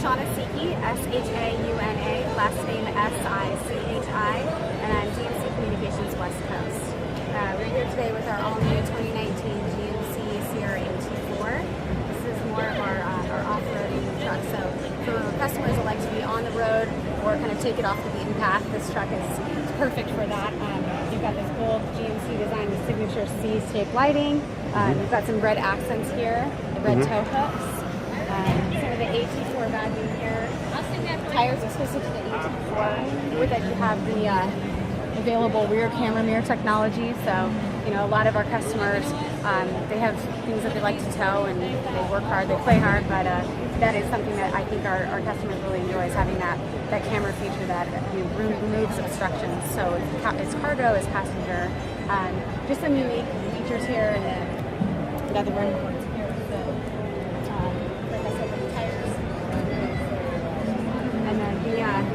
Shauna, S-H-A-U-N-A, last name S-I-C-H-I, and I'm GMC Communications West Coast. We're here today with our all-new 2019 GMC Sierra AT4. This is more of our off-roading truck. So for customers that like to be on the road or kind of take it off the beaten path, this truck is perfect for that. You've got this gold GMC design with signature C-shape lighting. You've got some red accents here, the red tow hooks. Some of the AT4 badging here. Tires exclusive to the AT4. With it, you have the available rear camera mirror technology. So, you know, a lot of our customers, they have things that they like to tow, and they work hard, they play hard. But that is something that I think our customers really enjoy, is having that camera feature that removes obstructions. So it's cargo, it's passenger. Just some unique features here, and then another room.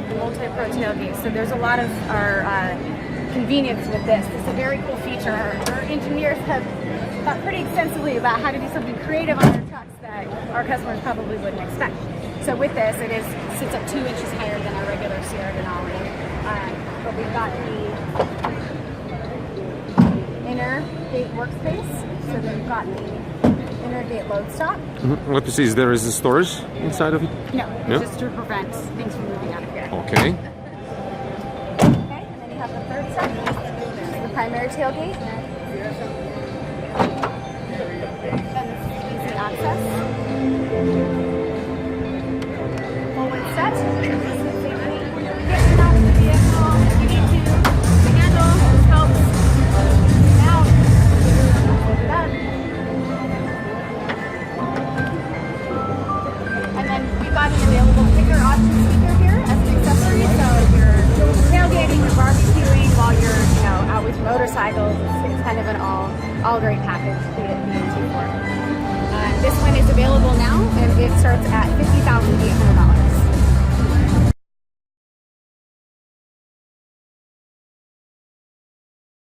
The multi-pro tailgate. So there's a lot of our convenience with this. This is a very cool feature. Our engineers have thought pretty extensively about how to do something creative on their trucks that our customers probably wouldn't expect. So with this, it sits up 2 inches higher than our regular Sierra Denali. But we've got the inner gate workspace. So then we've got the inner gate load stop. What you see is there is a storage inside of it? No, just to prevent things from moving out of here. Okay. Okay, and then you have the third section, the primary tailgate. Then this is easy access. Full width set. This is safety. Get out of the vehicle if you need to. The handle helps out. Hold it up. And then we've got an available kicker option speaker here as an accessory. So if you're tailgating or barbecuing while you're, you know, out with motorcycles, it's kind of an all great package, the AT4. This one is available now, and it starts at $50,800.